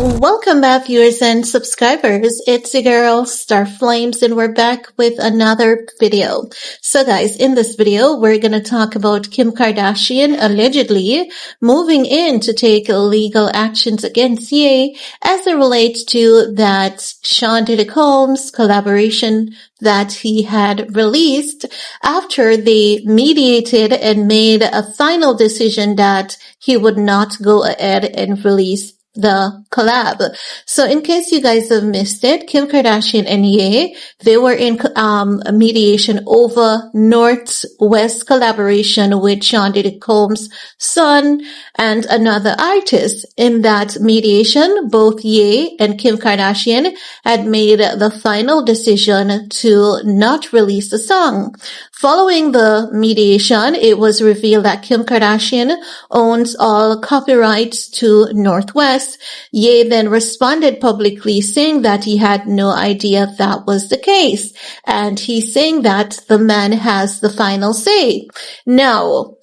Welcome back, viewers and subscribers. It's your girl, Star Flames, and we're back with another video. So guys, in this video, we're going to talk about Kim Kardashian allegedly moving in to take legal actions against Ye as it relates to that Sean Diddy Combs collaboration that he had released after they mediated and made a final decision that he would not go ahead and release the collab. So in case you guys have missed it, Kim Kardashian and Ye, they were in a mediation over Northwest collaboration with Sean Diddy Combs' son and another artist. In that mediation, both Ye and Kim Kardashian had made the final decision to not release the song. Following the mediation, it was revealed that Kim Kardashian owns all copyrights to Northwest. Ye then responded publicly saying that he had no idea that was the case. And he's saying that the man has the final say. Now,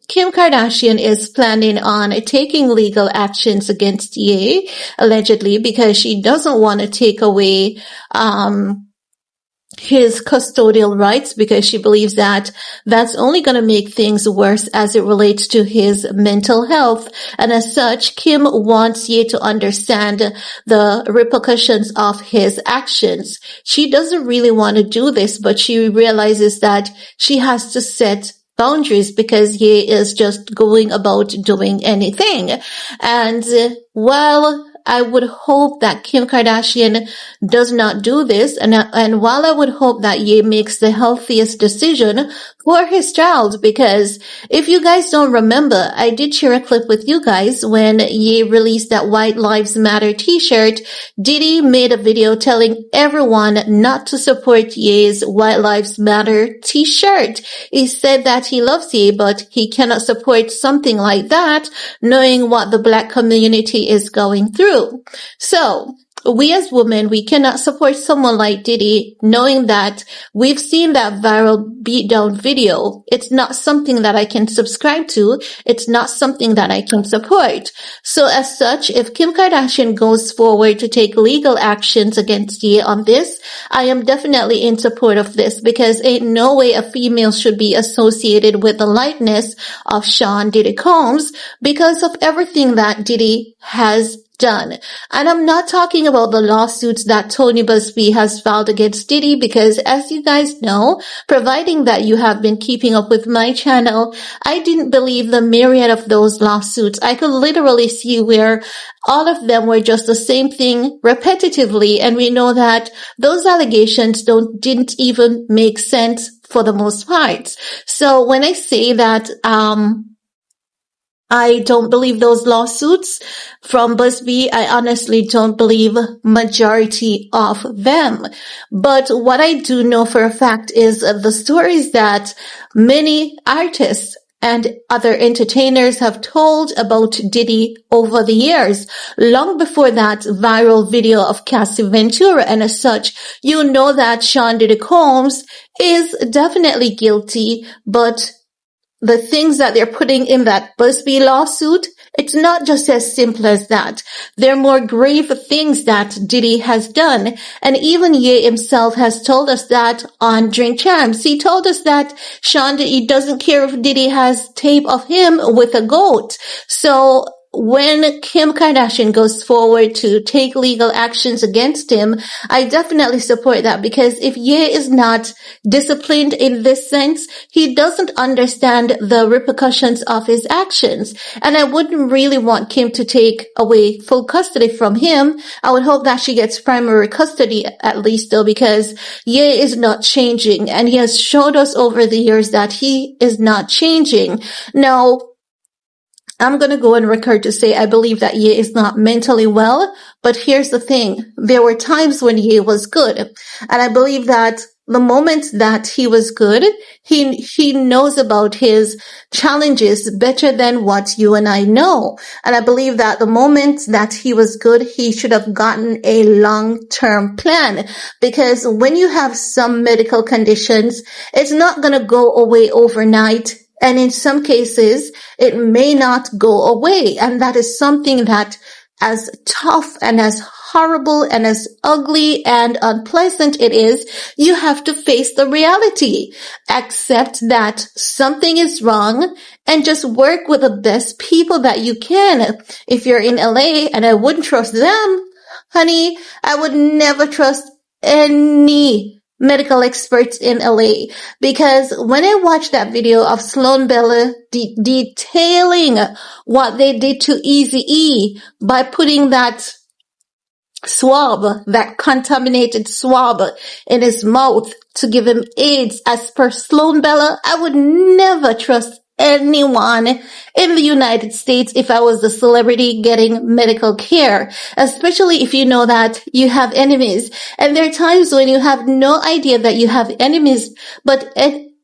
Kim Kardashian is planning on taking legal actions against Ye, allegedly, because she doesn't want to take away, his custodial rights, because she believes that that's only going to make things worse as it relates to his mental health. And as such, Kim wants Ye to understand the repercussions of his actions. She doesn't really want to do this, but she realizes that she has to set boundaries because Ye is just going about doing anything. And while I would hope that Kim Kardashian does not do this, and while I would hope that Ye makes the healthiest decision for his child, because if you guys don't remember, I did share a clip with you guys when Ye released that White Lives Matter t-shirt. Diddy made a video telling everyone not to support Ye's White Lives Matter t-shirt. He said that he loves Ye, but he cannot support something like that, knowing what the black community is going through. So, we as women, we cannot support someone like Diddy, knowing that we've seen that viral beatdown video. It's not something that I can subscribe to. It's not something that I can support. So as such, if Kim Kardashian goes forward to take legal actions against Ye on this, I am definitely in support of this, because ain't no way a female should be associated with the likeness of Sean Diddy Combs because of everything that Diddy has done. And I'm not talking about the lawsuits that Tony Busby has filed against Diddy, because as you guys know, providing that you have been keeping up with my channel, I didn't believe the myriad of those lawsuits. I could literally see where all of them were just the same thing repetitively, and we know that those allegations didn't even make sense for the most part. So when I say that I don't believe those lawsuits from Busby, I honestly don't believe majority of them. But what I do know for a fact is the stories that many artists and other entertainers have told about Diddy over the years, long before that viral video of Cassie Ventura. And as such, you know that Sean Diddy Combs is definitely guilty, but the things that they're putting in that Busby lawsuit, it's not just as simple as that. There are more grave things that Diddy has done. And even Ye himself has told us that on Drink Champs. He told us that Sean Diddy doesn't care if Diddy has tape of him with a goat. So when Kim Kardashian goes forward to take legal actions against him, I definitely support that, because if Ye is not disciplined in this sense, he doesn't understand the repercussions of his actions. And I wouldn't really want Kim to take away full custody from him. I would hope that she gets primary custody at least, though, because Ye is not changing, and he has showed us over the years that he is not changing. Now, I'm going to go on record to say I believe that Ye is not mentally well, but here's the thing. There were times when Ye was good, and I believe that the moment that he was good, he knows about his challenges better than what you and I know. And I believe that the moment that he was good, he should have gotten a long-term plan, because when you have some medical conditions, it's not going to go away overnight. And in some cases, it may not go away. And that is something that as tough and as horrible and as ugly and unpleasant it is, you have to face the reality. Accept that something is wrong and just work with the best people that you can. If you're in LA and I wouldn't trust them, honey, I would never trust any medical experts in LA, because when I watched that video of Sloan Bella detailing what they did to Eazy-E by putting that swab, that contaminated swab in his mouth to give him AIDS, as per Sloan Bella, I would never trust anyone in the United States if I was a celebrity getting medical care, especially if you know that you have enemies. And there are times when you have no idea that you have enemies, but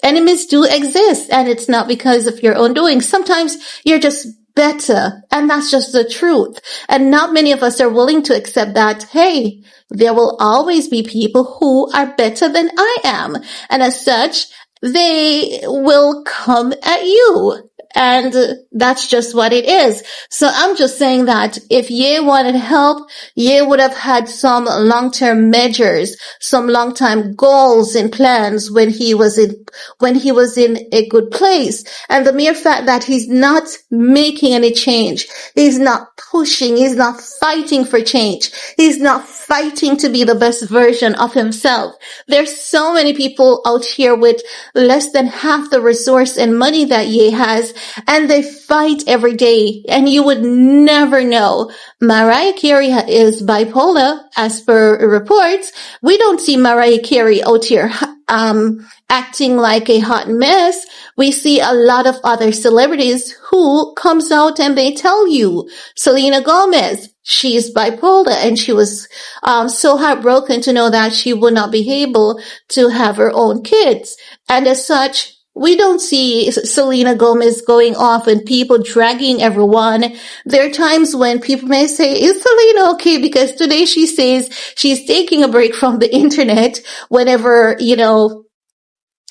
enemies do exist, and it's not because of your own doing. Sometimes you're just better, and that's just the truth. And not many of us are willing to accept that, hey, there will always be people who are better than I am. And as such, they will come at you. And that's just what it is. So I'm just saying that if Ye wanted help, Ye would have had some long-term measures, some long-term goals and plans when he was in a good place. And the mere fact that he's not making any change, he's not pushing, he's not fighting for change, he's not fighting to be the best version of himself. There's so many people out here with less than half the resource and money that Ye has, and they fight every day, and you would never know. Mariah Carey is bipolar, as per reports. We don't see Mariah Carey out here acting like a hot mess. We see a lot of other celebrities who comes out and they tell you. Selena Gomez, she is bipolar, and she was so heartbroken to know that she would not be able to have her own kids. And as such, we don't see Selena Gomez going off and people dragging everyone. There are times when people may say, is Selena okay? Because today she says she's taking a break from the internet whenever,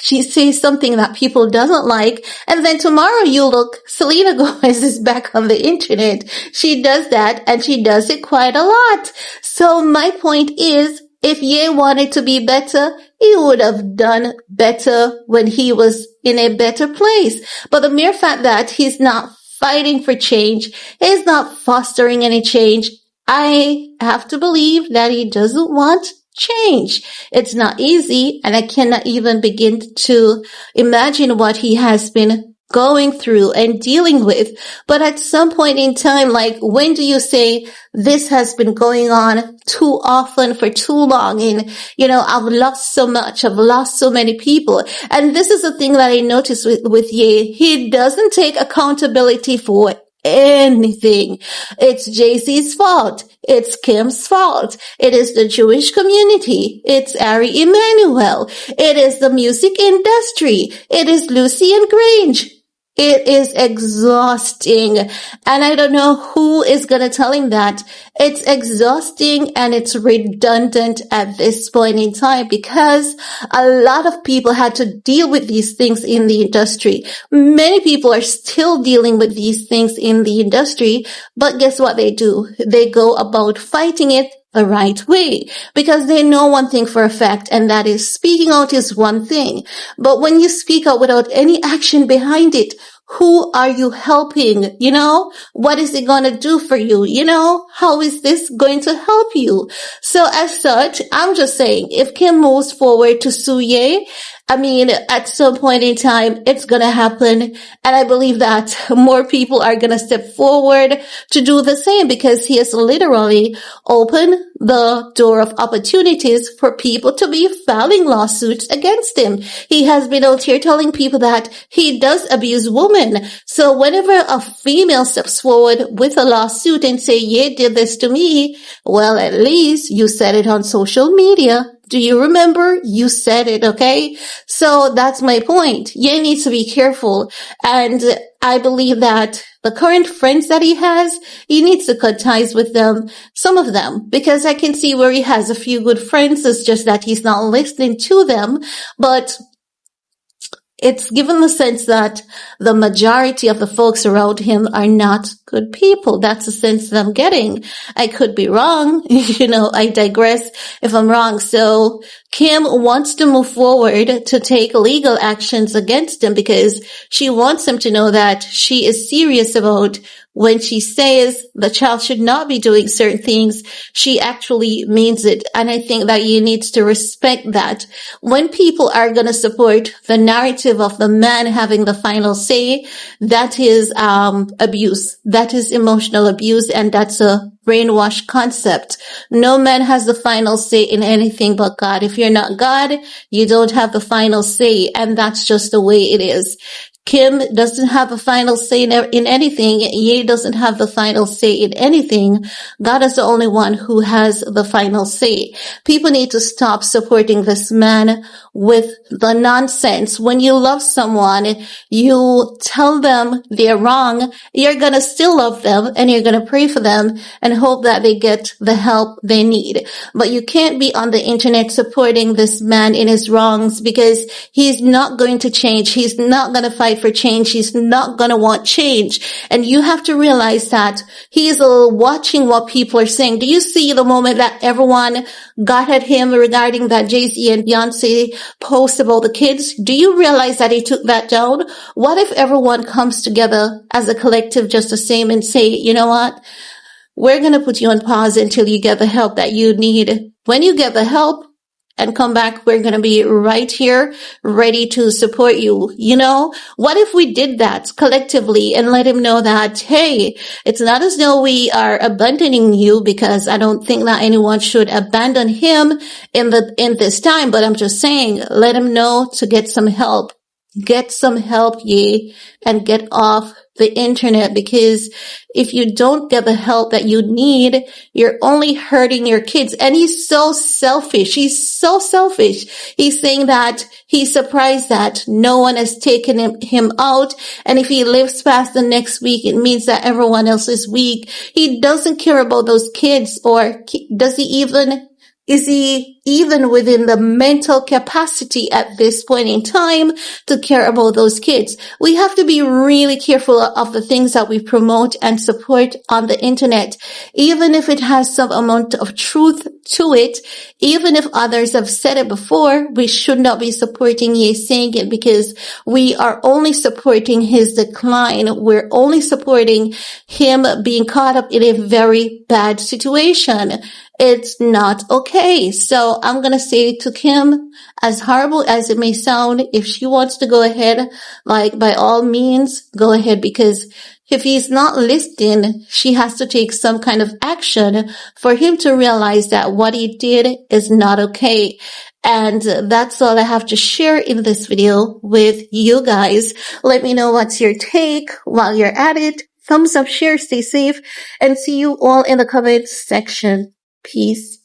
she says something that people doesn't like. And then tomorrow you look, Selena Gomez is back on the internet. She does that, and she does it quite a lot. So my point is, if Ye wanted to be better, he would have done better when he was in a better place. But the mere fact that he's not fighting for change, he's not fostering any change, I have to believe that he doesn't want change. It's not easy, and I cannot even begin to imagine what he has been going through and dealing with. But at some point in time, like, when do you say this has been going on too often for too long? And, I've lost so much. I've lost so many people. And this is the thing that I noticed with Ye. He doesn't take accountability for anything. It's Jay-Z's fault. It's Kim's fault. It is the Jewish community. It's Ari Emanuel. It is the music industry. It is Lucy and Grange. It is exhausting. And I don't know who is going to tell him that. It's exhausting and it's redundant at this point in time, because a lot of people had to deal with these things in the industry. Many people are still dealing with these things in the industry, but guess what they do? They go about fighting it the right way, because they know one thing for a fact, and that is speaking out is one thing. But when you speak out without any action behind it, who are you helping? What is it going to do for you? How is this going to help you? So as such, I'm just saying, if Kim moves forward to sue Ye, at some point in time, it's going to happen. And I believe that more people are going to step forward to do the same, because he has literally opened the door of opportunities for people to be filing lawsuits against him. He has been out here telling people that he does abuse women. So whenever a female steps forward with a lawsuit and say, Ye did this to me, well, at least you said it on social media. Do you remember? You said it, okay? So that's my point. Ye needs to be careful. And I believe that the current friends that he needs to cut ties with them, some of them, because I can see where he has a few good friends. It's just that he's not listening to them. But it's given the sense that the majority of the folks around him are not good people. That's the sense that I'm getting. I could be wrong. I digress if I'm wrong. So Kim wants to move forward to take legal actions against him because she wants him to know that she is serious about when she says the child should not be doing certain things, she actually means it. And I think that you need to respect that. When people are going to support the narrative of the man having the final say, that is abuse. That is emotional abuse, and that's a brainwash concept. No man has the final say in anything but God. If you're not God, you don't have the final say, and that's just the way it is. Kim doesn't have a final say in anything. Ye doesn't have the final say in anything. God is the only one who has the final say. People need to stop supporting this man with the nonsense. When you love someone, you tell them they're wrong. You're going to still love them and you're going to pray for them and hope that they get the help they need. But you can't be on the internet supporting this man in his wrongs because he's not going to change. He's not going to fight for change. He's not going to want change. And you have to realize that he's watching what people are saying. Do you see the moment that everyone got at him regarding that jayz and Beyonce post about the kids? Do you realize that he took that down? What if everyone comes together as a collective just the same and say, you know what? We're going to put you on pause until you get the help that you need. When you get the help, and come back, we're going to be right here, ready to support you. What if we did that collectively and let him know that, hey, it's not as though we are abandoning you, because I don't think that anyone should abandon him in this time. But I'm just saying, let him know to get some help. Get some help, ye, and get off the internet, because if you don't get the help that you need, you're only hurting your kids. And he's so selfish. He's so selfish. He's saying that he's surprised that no one has taken him out. And if he lives past the next week, it means that everyone else is weak. He doesn't care about those kids, or is he even within the mental capacity at this point in time to care about those kids? We have to be really careful of the things that we promote and support on the internet, even if it has some amount of truth to it. Even if others have said it before, we should not be supporting Ye saying it, because we are only supporting his decline. We're only supporting him being caught up in a very bad situation. It's not okay. So I'm going to say to Kim, as horrible as it may sound, if she wants to go ahead, by all means, go ahead, because if he's not listening, she has to take some kind of action for him to realize that what he did is not okay. And that's all I have to share in this video with you guys. Let me know what's your take while you're at it. Thumbs up, share, stay safe, and see you all in the comments section. Peace.